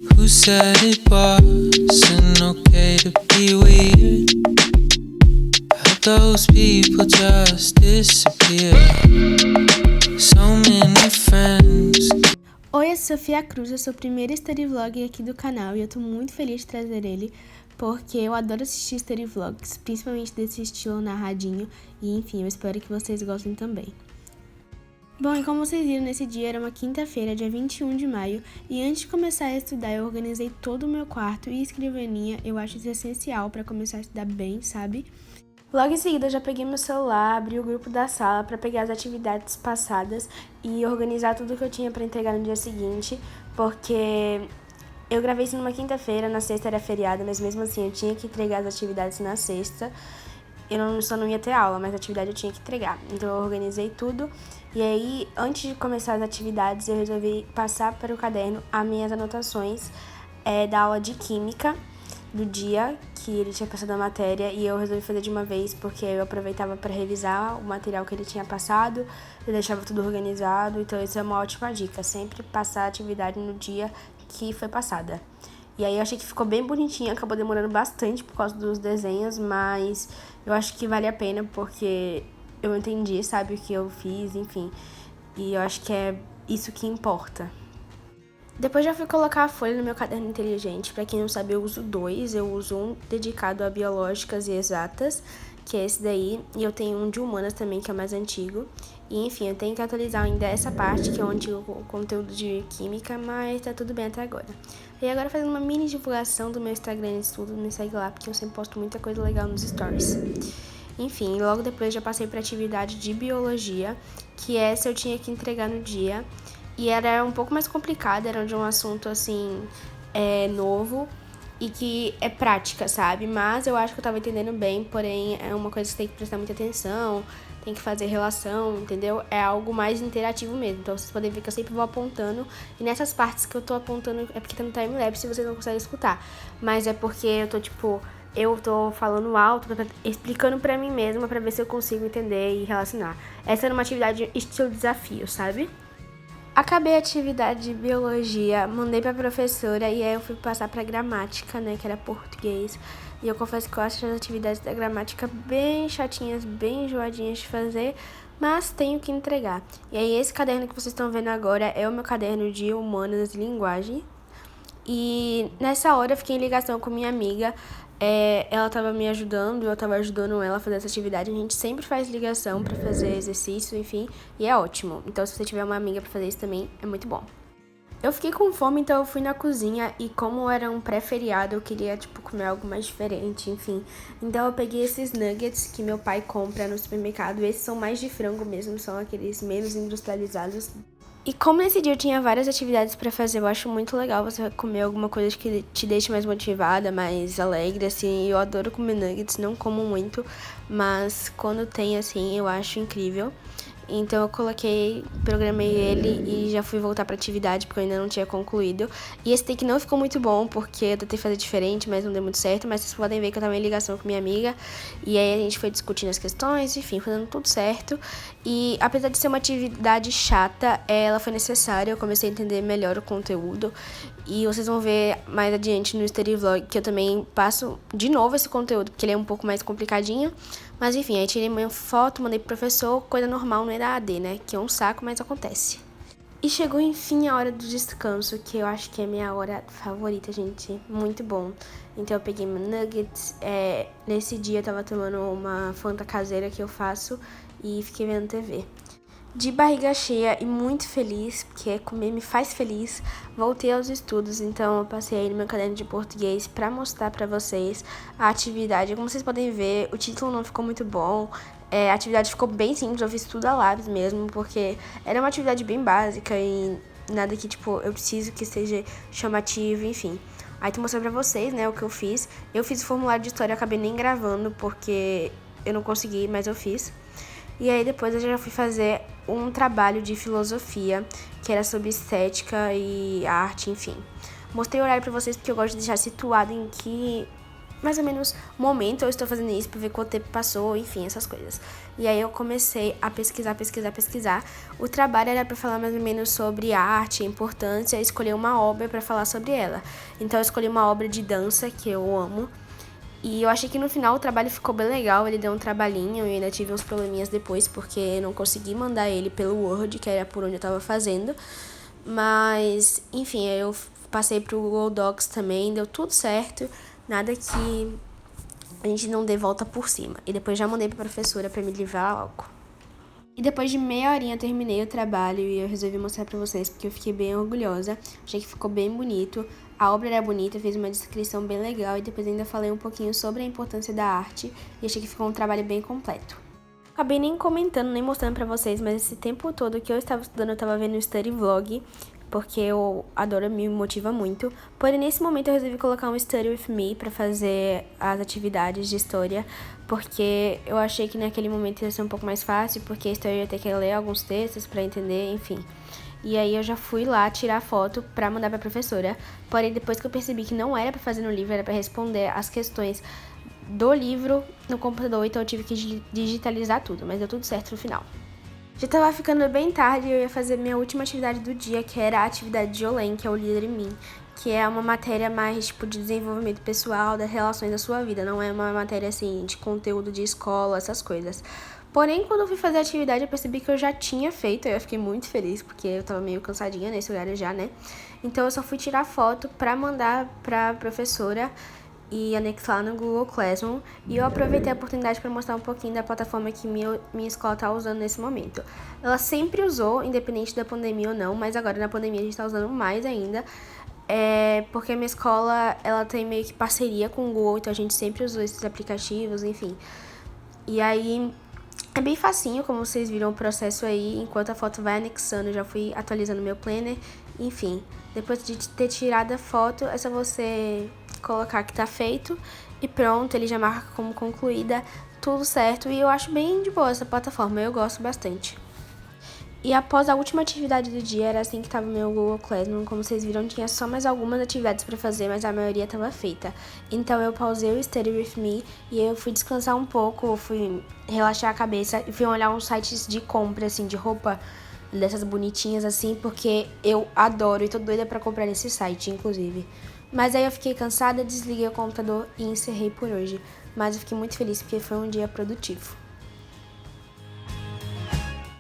Who said it wasn't okay to be weird? How'd those people just disappear? So many friends. Oi, eu sou Sofia Cruz, eu sou o primeiro story vlog aqui do canal e eu tô muito feliz de trazer ele porque eu adoro assistir story vlogs, principalmente desse estilo narradinho e enfim, eu espero que vocês gostem também. Bom, e como vocês viram, nesse dia era uma quinta-feira, dia 21 de maio, e antes de começar a estudar eu organizei todo o meu quarto e escrivaninha, eu acho isso essencial pra começar a estudar bem, sabe? Logo em seguida eu já peguei meu celular, abri o grupo da sala para pegar as atividades passadas e organizar tudo que eu tinha para entregar no dia seguinte, porque eu gravei isso numa quinta-feira, na sexta era feriado, mas mesmo assim eu tinha que entregar as atividades na sexta. Só não ia ter aula, mas a atividade eu tinha que entregar. Então eu organizei tudo e aí, antes de começar as atividades, eu resolvi passar para o caderno as minhas anotações da aula de química do dia que ele tinha passado a matéria e eu resolvi fazer de uma vez porque eu aproveitava para revisar o material que ele tinha passado, eu deixava tudo organizado, então isso é uma ótima dica, sempre passar a atividade no dia que foi passada. E aí eu achei que ficou bem bonitinho, acabou demorando bastante por causa dos desenhos, mas eu acho que vale a pena porque eu entendi, sabe, o que eu fiz, enfim, e eu acho que é isso que importa. Depois já fui colocar a folha no meu caderno inteligente. Pra quem não sabe, eu uso dois. Eu uso um dedicado a biológicas e exatas, que é esse daí. E eu tenho um de humanas também, que é o mais antigo. E enfim, eu tenho que atualizar ainda essa parte, que é o antigo conteúdo de química, mas tá tudo bem até agora. E agora fazendo uma mini divulgação do meu Instagram e tudo, me segue lá, porque eu sempre posto muita coisa legal nos stories. Enfim, logo depois já passei pra atividade de biologia, que essa eu tinha que entregar no dia. E era um pouco mais complicado, era de um assunto, assim, novo e que é prática, sabe? Mas eu acho que eu tava entendendo bem, porém é uma coisa que você tem que prestar muita atenção, tem que fazer relação, entendeu? É algo mais interativo mesmo. Então vocês podem ver que eu sempre vou apontando. E nessas partes que eu tô apontando é porque tá no timelapse e vocês não conseguem escutar. Mas é porque eu tô falando alto, explicando pra mim mesma pra ver se eu consigo entender e relacionar. Essa era uma atividade estilo desafio, sabe? Acabei a atividade de biologia, mandei pra professora e aí eu fui passar pra gramática, né, que era português. E eu confesso que eu acho as atividades da gramática bem chatinhas, bem enjoadinhas de fazer, mas tenho que entregar. E aí esse caderno que vocês estão vendo agora é o meu caderno de humanas e linguagem. E nessa hora eu fiquei em ligação com minha amiga, ela tava me ajudando, eu tava ajudando ela a fazer essa atividade. A gente sempre faz ligação pra fazer exercício, enfim, e é ótimo. Então se você tiver uma amiga pra fazer isso também, é muito bom. Eu fiquei com fome, então eu fui na cozinha e como era um pré-feriado, eu queria, comer algo mais diferente, enfim. Então eu peguei esses nuggets que meu pai compra no supermercado. Esses são mais de frango mesmo, são aqueles menos industrializados. E como nesse dia eu tinha várias atividades pra fazer, eu acho muito legal você comer alguma coisa que te deixe mais motivada, mais alegre, assim. Eu adoro comer nuggets, não como muito, mas quando tem, assim, eu acho incrível. Então eu programei ele e já fui voltar pra atividade porque eu ainda não tinha concluído. E esse take não ficou muito bom porque eu tentei fazer diferente, mas não deu muito certo. Mas vocês podem ver que eu tava em ligação com minha amiga. E aí a gente foi discutindo as questões, enfim, foi dando tudo certo. E apesar de ser uma atividade chata, ela foi necessária. Eu comecei a entender melhor o conteúdo. E vocês vão ver mais adiante no Study Vlog que eu também passo de novo esse conteúdo, porque ele é um pouco mais complicadinho. Mas enfim, aí tirei minha foto, mandei pro professor, coisa normal no EAD, né? Que é um saco, mas acontece. E chegou enfim a hora do descanso, que eu acho que é minha hora favorita, gente. Muito bom. Então eu peguei meu nuggets. Nesse dia eu tava tomando uma Fanta caseira que eu faço e fiquei vendo TV. De barriga cheia e muito feliz, porque comer me faz feliz, voltei aos estudos, então eu passei aí no meu caderno de português para mostrar para vocês a atividade. Como vocês podem ver, o título não ficou muito bom, a atividade ficou bem simples, eu fiz tudo a lápis mesmo, porque era uma atividade bem básica e nada que, eu preciso que seja chamativo, enfim. Aí tô mostrando pra vocês, né, o que eu fiz. Eu fiz o formulário de história, eu acabei nem gravando, porque eu não consegui, mas eu fiz. E aí depois eu já fui fazer um trabalho de filosofia, que era sobre estética e arte, enfim. Mostrei o horário pra vocês porque eu gosto de deixar situado em que mais ou menos momento eu estou fazendo isso, pra ver quanto tempo passou, enfim, essas coisas. E aí eu comecei a pesquisar. O trabalho era pra falar mais ou menos sobre arte, a importância, e escolher uma obra pra falar sobre ela. Então eu escolhi uma obra de dança que eu amo. E eu achei que no final o trabalho ficou bem legal, ele deu um trabalhinho e ainda tive uns probleminhas depois, porque eu não consegui mandar ele pelo Word, que era por onde eu tava fazendo. Mas, enfim, eu passei pro Google Docs também, deu tudo certo, nada que a gente não dê volta por cima. E depois já mandei pra professora pra me livrar logo. E depois de meia horinha eu terminei o trabalho e eu resolvi mostrar pra vocês porque eu fiquei bem orgulhosa. Achei que ficou bem bonito. A obra era bonita, eu fiz uma descrição bem legal e depois ainda falei um pouquinho sobre a importância da arte e achei que ficou um trabalho bem completo. Acabei nem comentando, nem mostrando pra vocês, mas esse tempo todo que eu estava estudando, eu estava vendo o study vlog, porque eu adoro, me motiva muito. Porém, nesse momento eu resolvi colocar um study with me pra fazer as atividades de história, porque eu achei que naquele momento ia ser um pouco mais fácil, porque a história ia ter que ler alguns textos pra entender, enfim. E aí eu já fui lá tirar foto pra mandar pra professora. Porém, depois que eu percebi que não era pra fazer no livro, era pra responder as questões do livro no computador, então eu tive que digitalizar tudo, mas deu tudo certo no final. Já tava ficando bem tarde e eu ia fazer minha última atividade do dia, que era a atividade de Olém, que é o Líder em Mim, que é uma matéria mais tipo de desenvolvimento pessoal, das relações da sua vida, não é uma matéria assim de conteúdo de escola, essas coisas. Porém, quando eu fui fazer a atividade, eu percebi que eu já tinha feito, e eu fiquei muito feliz, porque eu tava meio cansadinha nesse horário já, né? Então eu só fui tirar foto pra mandar pra professora e anexar no Google Classroom, e eu aproveitei a oportunidade para mostrar um pouquinho da plataforma que minha escola está usando nesse momento. Ela sempre usou, independente da pandemia ou não, mas agora na pandemia a gente está usando mais ainda, porque a minha escola ela tem meio que parceria com o Google, então a gente sempre usou esses aplicativos, enfim. E aí é bem facinho, como vocês viram o processo aí, enquanto a foto vai anexando, eu já fui atualizando meu planner, enfim. Depois de ter tirado a foto, é só você colocar que tá feito e pronto, ele já marca como concluída, tudo certo. E eu acho bem de boa essa plataforma, eu gosto bastante. E após a última atividade do dia, era assim que tava o meu Google Classroom. Como vocês viram, tinha só mais algumas atividades pra fazer, mas a maioria tava feita. Então eu pausei o Study With Me e eu fui descansar um pouco, fui relaxar a cabeça e fui olhar uns sites de compra, assim, de roupa dessas bonitinhas, assim, porque eu adoro e tô doida pra comprar nesse site, inclusive. Mas aí eu fiquei cansada, desliguei o computador e encerrei por hoje. Mas eu fiquei muito feliz porque foi um dia produtivo.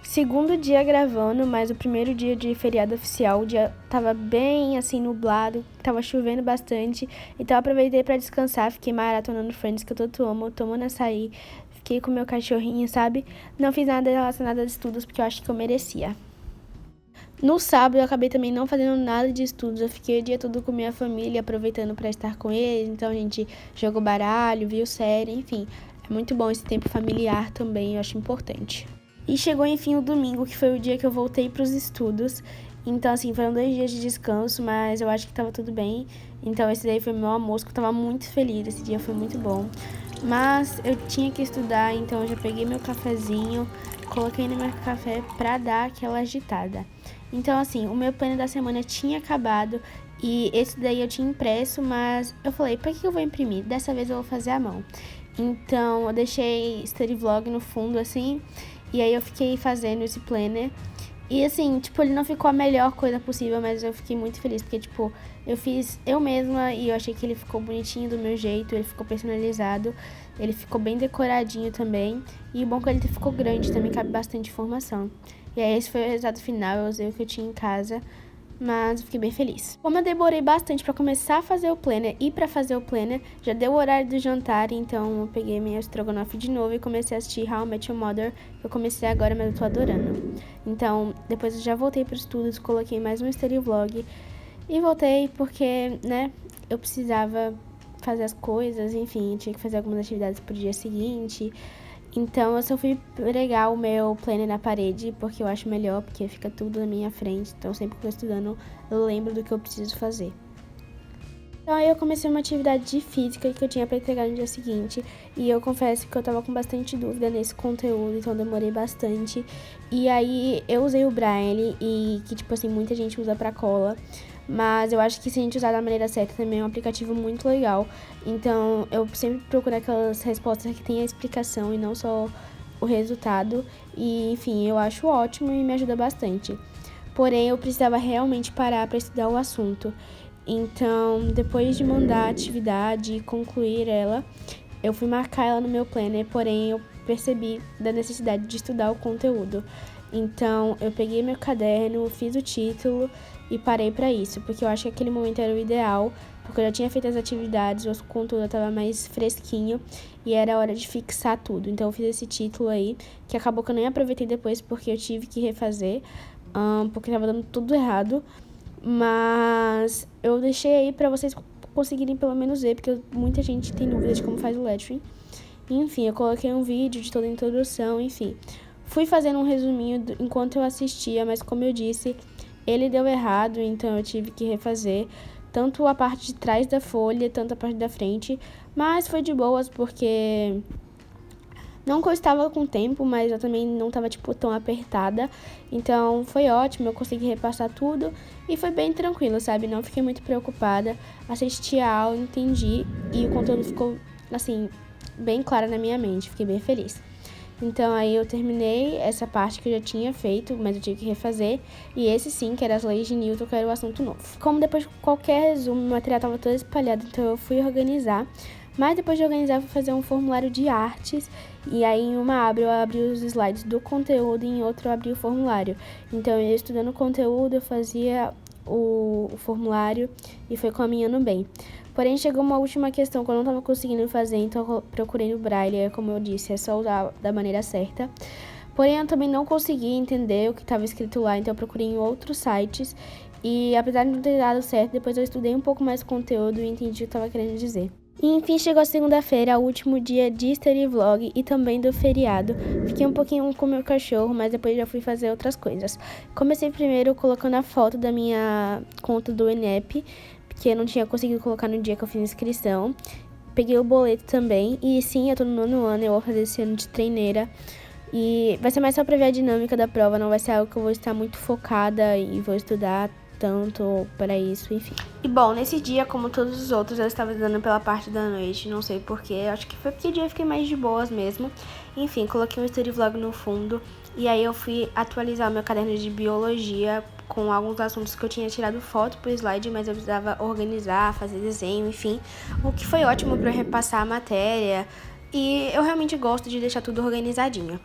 Segundo dia gravando, mas o primeiro dia de feriado oficial, o dia tava bem assim nublado, tava chovendo bastante. Então eu aproveitei pra descansar, fiquei maratonando Friends, que eu tanto amo, tomando açaí. Fiquei com meu cachorrinho, sabe? Não fiz nada relacionado a estudos porque eu acho que eu merecia. No sábado eu acabei também não fazendo nada de estudos, eu fiquei o dia todo com minha família, aproveitando para estar com eles, então a gente jogou baralho, viu série, enfim. É muito bom esse tempo familiar também, eu acho importante. E chegou enfim o domingo, que foi o dia que eu voltei para os estudos, então assim, foram 2 dias de descanso, mas eu acho que tava tudo bem. Então esse daí foi meu almoço, que eu tava muito feliz, esse dia foi muito bom. Mas eu tinha que estudar, então eu já peguei meu cafezinho, coloquei no meu café pra dar aquela agitada. Então, assim, o meu plano da semana tinha acabado e esse daí eu tinha impresso, mas eu falei, pra que eu vou imprimir? Dessa vez eu vou fazer à mão. Então, eu deixei study vlog no fundo, assim, e aí eu fiquei fazendo esse planner. E, assim, tipo, ele não ficou a melhor coisa possível, mas eu fiquei muito feliz, porque, tipo, eu fiz eu mesma e eu achei que ele ficou bonitinho do meu jeito, ele ficou personalizado, ele ficou bem decoradinho também. E o bom é que ele ficou grande, também cabe bastante informação. E aí esse foi o resultado final, eu usei o que eu tinha em casa, mas eu fiquei bem feliz. Como eu demorei bastante pra começar a fazer o planner e pra fazer o planner, já deu o horário do jantar, então eu peguei minha estrogonofe de novo e comecei a assistir How I Met Your Mother, que eu comecei agora, mas eu tô adorando. Então, depois eu já voltei pros estudos, coloquei mais um study vlog e voltei porque, né, eu precisava fazer as coisas, enfim, tinha que fazer algumas atividades pro dia seguinte. Então eu só fui pregar o meu planner na parede, porque eu acho melhor, porque fica tudo na minha frente. Então sempre que eu tô estudando, eu lembro do que eu preciso fazer. Então aí eu comecei uma atividade de física que eu tinha pra entregar no dia seguinte. E eu confesso que eu tava com bastante dúvida nesse conteúdo, então demorei bastante. E aí eu usei o Braille, e que tipo assim, muita gente usa pra cola. mas eu acho que se a gente usar da maneira certa também é um aplicativo muito legal. Então eu sempre procuro aquelas respostas que tem a explicação e não só o resultado. E enfim, eu acho ótimo e me ajuda bastante. Porém, eu precisava realmente parar para estudar o assunto. Então, depois de mandar a atividade e concluir ela, eu fui marcar ela no meu planner, porém eu percebi da necessidade de estudar o conteúdo. Então, eu peguei meu caderno, fiz o título e parei para isso, porque eu acho que aquele momento era o ideal, porque eu já tinha feito as atividades, o conteúdo estava mais fresquinho e era hora de fixar tudo. Então, eu fiz esse título aí, que acabou que eu nem aproveitei depois, porque eu tive que refazer, porque estava dando tudo errado. Mas eu deixei aí para vocês conseguirem pelo menos ver, porque muita gente tem dúvidas de como faz o lettering. Enfim, eu coloquei um vídeo de toda a introdução, enfim. Fui fazendo um resuminho enquanto eu assistia, mas como eu disse, ele deu errado, então eu tive que refazer tanto a parte de trás da folha, tanto a parte da frente. Mas foi de boas, porque não que eu estava com tempo, mas eu também não estava, tão apertada. Então, foi ótimo, eu consegui repassar tudo e foi bem tranquilo, sabe? Não fiquei muito preocupada. Assisti a aula, entendi e o conteúdo ficou, assim, bem claro na minha mente. Fiquei bem feliz. Então, aí eu terminei essa parte que eu já tinha feito, mas eu tive que refazer. E esse sim, que era as leis de Newton, que era o assunto novo. Como depois de qualquer resumo, o material estava todo espalhado, então eu fui organizar. Mas depois de organizar, eu fui fazer um formulário de artes. E aí, em uma aba, eu abri os slides do conteúdo e em outra eu abri o formulário. Então, eu estudando o conteúdo, eu fazia o formulário e foi caminhando bem. Porém, chegou uma última questão que eu não estava conseguindo fazer, então eu procurei no Braille, como eu disse, é só usar da maneira certa. Porém, eu também não consegui entender o que estava escrito lá, então eu procurei em outros sites. E apesar de não ter dado certo, depois eu estudei um pouco mais o conteúdo e entendi o que eu estava querendo dizer. E enfim, chegou a segunda-feira, o último dia de study vlog e também do feriado. Fiquei um pouquinho com o meu cachorro, mas depois já fui fazer outras coisas. Comecei primeiro colocando a foto da minha conta do INEP, que eu não tinha conseguido colocar no dia que eu fiz a inscrição. Peguei o boleto também, e sim, eu tô no 9º ano, eu vou fazer esse ano de treineira. E vai ser mais só pra ver a dinâmica da prova, não vai ser algo que eu vou estar muito focada e vou estudar tanto para isso, enfim. E bom, nesse dia, como todos os outros, eu estava estudando pela parte da noite, não sei porquê, acho que foi porque o dia eu fiquei mais de boas mesmo. Enfim, coloquei um study vlog no fundo, e aí eu fui atualizar o meu caderno de biologia com alguns assuntos que eu tinha tirado foto pro slide, mas eu precisava organizar, fazer desenho, enfim. O que foi ótimo para eu repassar a matéria, e eu realmente gosto de deixar tudo organizadinho.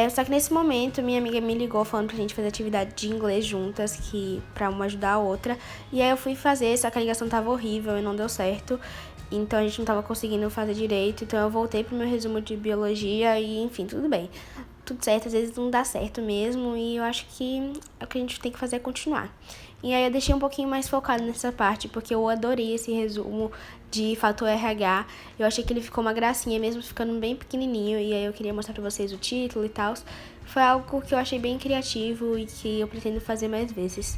Só que nesse momento, minha amiga me ligou falando pra gente fazer atividade de inglês juntas, que pra uma ajudar a outra. E aí eu fui fazer, só que a ligação tava horrível e não deu certo. Então a gente não tava conseguindo fazer direito. Então eu voltei pro meu resumo de biologia e, enfim, tudo bem. Tudo certo, às vezes não dá certo mesmo. E eu acho que o que a gente tem que fazer é continuar. E aí eu deixei um pouquinho mais focado nessa parte, porque eu adorei esse resumo de fator RH. Eu achei que ele ficou uma gracinha, mesmo ficando bem pequenininho. E aí eu queria mostrar pra vocês o título e tal. Foi algo que eu achei bem criativo e que eu pretendo fazer mais vezes.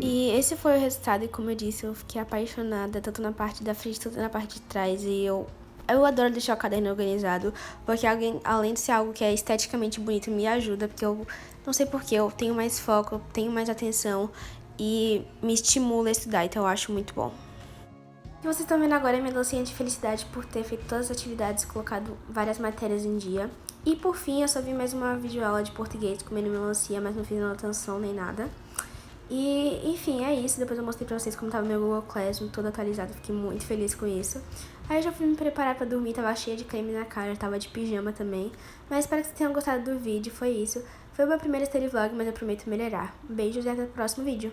E esse foi o resultado, e como eu disse, eu fiquei apaixonada, tanto na parte da frente, tanto na parte de trás. E eu adoro deixar o caderno organizado, porque além de ser algo que é esteticamente bonito, me ajuda, porque eu não sei porquê, eu tenho mais foco, eu tenho mais atenção e me estimula a estudar, então eu acho muito bom. O que vocês estão vendo agora é minha docinha de felicidade por ter feito todas as atividades e colocado várias matérias em dia. E por fim, eu só vi mais uma videoaula de português comendo melancia, mas não fiz anotação nem nada. E, enfim, é isso. Depois eu mostrei pra vocês como tava meu Google Classroom todo atualizado. Fiquei muito feliz com isso. Aí eu já fui me preparar pra dormir. Tava cheia de creme na cara, tava de pijama também. Mas espero que vocês tenham gostado do vídeo. Foi isso. Foi o meu primeiro study vlog, mas eu prometo melhorar. Beijos e até o próximo vídeo.